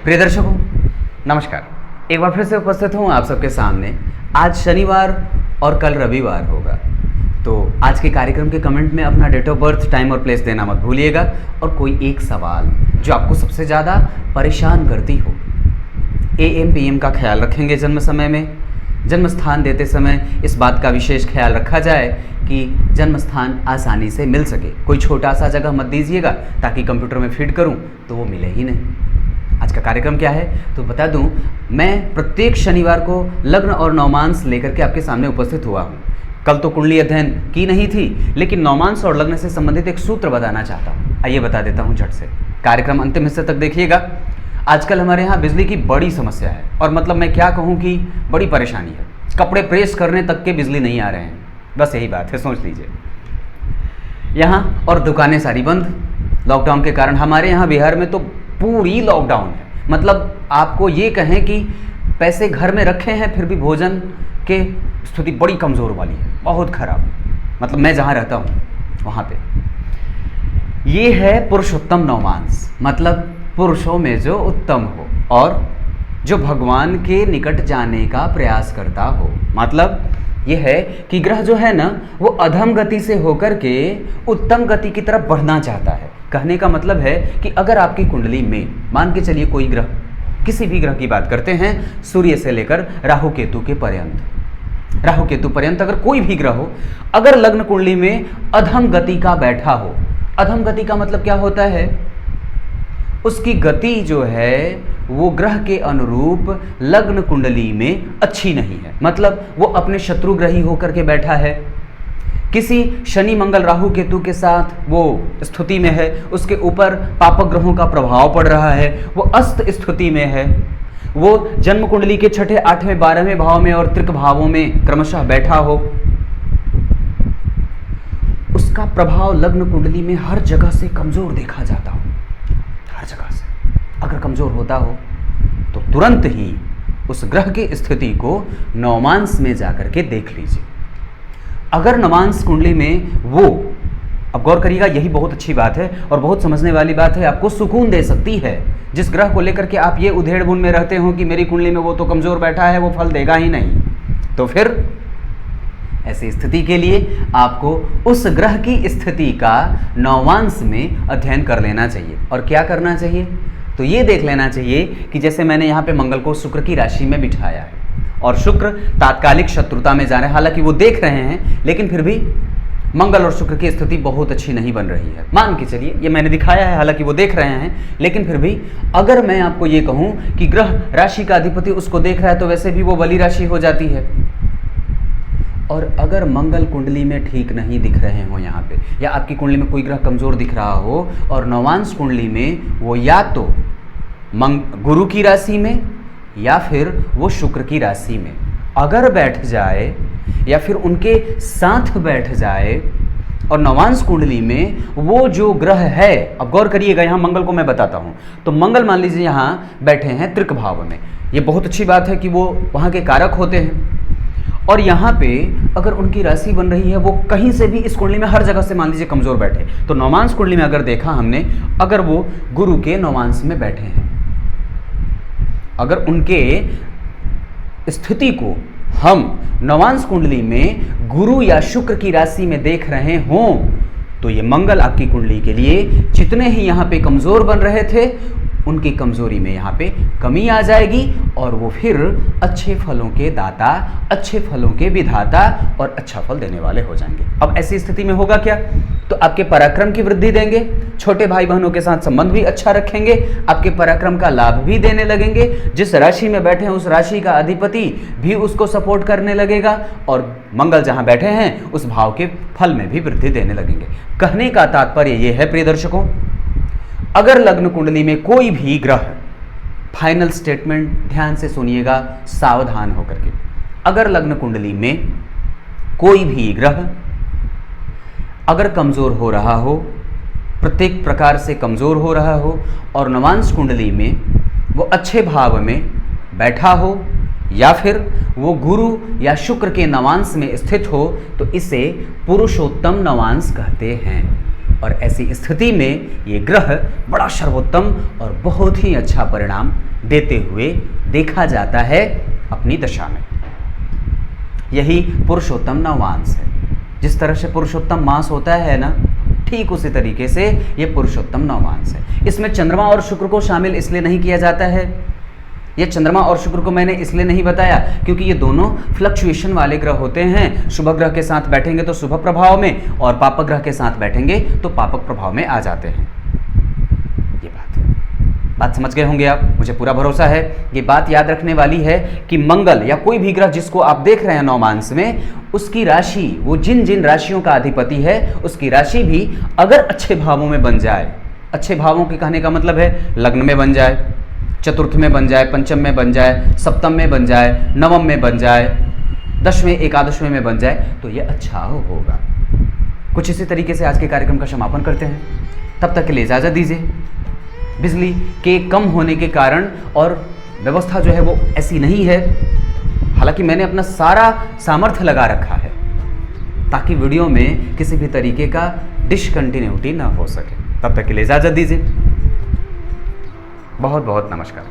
प्रिय दर्शकों नमस्कार। एक बार फिर से उपस्थित हूँ आप सबके सामने। आज शनिवार और कल रविवार होगा, तो आज के कार्यक्रम के कमेंट में अपना डेट ऑफ बर्थ, टाइम और प्लेस देना मत भूलिएगा। और कोई एक सवाल जो आपको सबसे ज़्यादा परेशान करती हो, AM PM का ख्याल रखेंगे जन्म समय में। जन्म स्थान देते समय इस बात का विशेष ख्याल रखा जाए कि जन्म स्थान आसानी से मिल सके। कोई छोटा सा जगह मत दीजिएगा ताकि कंप्यूटर में फीड करूं तो वो मिले ही नहीं। आज का कार्यक्रम क्या है तो बता दूं, मैं प्रत्येक शनिवार को लग्न और नवमांस लेकर के आपके सामने उपस्थित हुआ हूं। कल तो कुंडली अध्ययन की नहीं थी, लेकिन नवमांस और लग्न से संबंधित एक सूत्र बताना चाहता हूँ। आइए बता देता हूँ झट से। कार्यक्रम अंतिम हिस्से तक देखिएगा। आजकल हमारे यहाँ बिजली की बड़ी समस्या है, और मतलब मैं क्या कहूँ कि बड़ी परेशानी है। कपड़े प्रेस करने तक के बिजली नहीं आ रहे हैं, बस यही बात है, सोच लीजिए। यहाँ और दुकानें सारी बंद। लॉकडाउन के कारण हमारे यहाँ बिहार में तो पूरी लॉकडाउन है। मतलब आपको ये कहें कि पैसे घर में रखे हैं फिर भी भोजन के स्थिति बड़ी कमज़ोर वाली है, बहुत खराब। मतलब मैं जहाँ रहता हूँ वहाँ पे ये है पुरुषोत्तम नवमांस, मतलब पुरुषों में जो उत्तम हो और जो भगवान के निकट जाने का प्रयास करता हो। मतलब यह है कि ग्रह जो है ना, वो अधम गति से होकर के उत्तम गति की तरफ बढ़ना चाहता है। कहने का मतलब है कि अगर आपकी कुंडली में मान के चलिए कोई ग्रह, किसी भी ग्रह की बात करते हैं, सूर्य से लेकर राहु केतु के पर्यंत, राहु केतु पर्यंत अगर कोई भी ग्रह हो, अगर लग्न कुंडली में अधम गति का बैठा हो। अधम गति का मतलब क्या होता है? उसकी गति जो है वो ग्रह के अनुरूप लग्न कुंडली में अच्छी नहीं है। मतलब वो अपने शत्रुग्रही होकर के बैठा है, किसी शनि मंगल राहु केतु के साथ वो स्थिति में है, उसके ऊपर पापक ग्रहों का प्रभाव पड़ रहा है, वो अस्त स्थिति में है, वो जन्म कुंडली के छठे, आठवें, 12वें भाव में और त्रिक भावों में क्रमशः बैठा हो। उसका प्रभाव लग्न कुंडली में हर जगह से कमजोर देखा जाता हो, हर जगह से। अगर कमजोर होता हो तो तुरंत ही उस ग्रह की स्थिति को नवमांस में जाकर के देख लीजिए। अगर नवमांस कुंडली में वो, अब गौर करिएगा, यही बहुत अच्छी बात है और बहुत समझने वाली बात है, आपको सुकून दे सकती है। जिस ग्रह को लेकर के आप ये उधेड़ बुन में रहते हो कि मेरी कुंडली में वो तो कमजोर बैठा है, वो फल देगा ही नहीं, तो फिर ऐसी स्थिति के लिए आपको उस ग्रह की स्थिति का नवमांस में अध्ययन कर लेना चाहिए। और क्या करना चाहिए तो ये देख लेना चाहिए कि जैसे मैंने यहाँ पे मंगल को शुक्र की राशि में बिठाया है और शुक्र तात्कालिक शत्रुता में जा रहे हैं। हालांकि वो देख रहे हैं, लेकिन फिर भी मंगल और शुक्र की स्थिति बहुत अच्छी नहीं बन रही है। मान के चलिए ये मैंने दिखाया है, हालांकि वो देख रहे हैं, लेकिन फिर भी अगर मैं आपको ये कहूँ कि ग्रह राशि का अधिपति उसको देख रहा है तो वैसे भी वो बली राशि हो जाती है। और अगर मंगल कुंडली में ठीक नहीं दिख रहे हो यहाँ पे, या आपकी कुंडली में कोई ग्रह कमजोर दिख रहा हो और नवमांस कुंडली में वो या तो गुरु की राशि में या फिर वो शुक्र की राशि में अगर बैठ जाए या फिर उनके साथ बैठ जाए, और नवमांस कुंडली में वो जो ग्रह है, अब गौर करिएगा, यहाँ मंगल को मैं बताता हूँ। तो मंगल मान लीजिए यहाँ बैठे हैं त्रिक भाव में, ये बहुत अच्छी बात है कि वो वहाँ के कारक होते हैं। और यहाँ पे अगर उनकी राशि बन रही है, वो कहीं से भी इस कुंडली में हर जगह से मान लीजिए कमजोर बैठे, तो नवमांस कुंडली में अगर देखा हमने, अगर वो गुरु के नवमांस में बैठे हैं, अगर उनके स्थिति को हम नवमांस कुंडली में गुरु या शुक्र की राशि में देख रहे हों, तो ये मंगल आपकी कुंडली के लिए जितने ही यहाँ पे कमजोर बन रहे थे, उनकी कमजोरी में यहाँ पे कमी आ जाएगी और वो फिर अच्छे फलों के दाता, अच्छे फलों के विधाता और अच्छा फल देने वाले हो जाएंगे। अब ऐसी स्थिति में होगा क्या, तो आपके पराक्रम की वृद्धि देंगे, छोटे भाई बहनों के साथ संबंध भी अच्छा रखेंगे, आपके पराक्रम का लाभ भी देने लगेंगे। जिस राशि में बैठे हैं उस राशि का अधिपति भी उसको सपोर्ट करने लगेगा, और मंगल जहाँ बैठे हैं उस भाव के फल में भी वृद्धि देने लगेंगे। कहने का तात्पर्य ये है प्रिय दर्शकों, अगर लग्न कुंडली में कोई भी ग्रह, फाइनल स्टेटमेंट ध्यान से सुनिएगा सावधान होकर के, अगर लग्न कुंडली में कोई भी ग्रह अगर कमजोर हो रहा हो, प्रत्येक प्रकार से कमजोर हो रहा हो, और नवमांस कुंडली में वो अच्छे भाव में बैठा हो या फिर वो गुरु या शुक्र के नवांश में स्थित हो, तो इसे पुरुषोत्तम नवांश कहते हैं। और ऐसी स्थिति में ये ग्रह बड़ा सर्वोत्तम और बहुत ही अच्छा परिणाम देते हुए देखा जाता है अपनी दशा में। यही पुरुषोत्तम नवमांस है। जिस तरह से पुरुषोत्तम मास होता है ना, ठीक उसी तरीके से ये पुरुषोत्तम नवमांस है। इसमें चंद्रमा और शुक्र को शामिल इसलिए नहीं किया जाता है। ये चंद्रमा और शुक्र को मैंने इसलिए नहीं बताया क्योंकि ये दोनों फ्लक्चुएशन वाले ग्रह होते हैं। शुभ ग्रह के साथ बैठेंगे तो शुभ प्रभाव में, और पापक ग्रह के साथ बैठेंगे तो पापक प्रभाव में आ जाते हैं। ये बात समझ गए होंगे आप, मुझे पूरा भरोसा है। ये बात याद रखने वाली है कि मंगल या कोई भी ग्रह जिसको आप देख रहे हैं नवमांस में, उसकी राशि, वो जिन जिन राशियों का अधिपति है, उसकी राशि भी अगर अच्छे भावों में बन जाए, अच्छे भावों के कहने का मतलब है लग्न में बन जाए, चतुर्थ में बन जाए, पंचम में बन जाए, सप्तम में बन जाए, नवम में बन जाए, दसवें एकादशवें में बन जाए, तो ये अच्छा होगा। कुछ इसी तरीके से आज के कार्यक्रम का समापन करते हैं। तब तक के लिए इजाज़त दीजिए। बिजली के कम होने के कारण और व्यवस्था जो है वो ऐसी नहीं है, हालांकि मैंने अपना सारा सामर्थ्य लगा रखा है ताकि वीडियो में किसी भी तरीके का डिसकंटिन्यूटी ना हो सके। तब तक के लिए इजाज़त दीजिए। बहुत बहुत नमस्कार।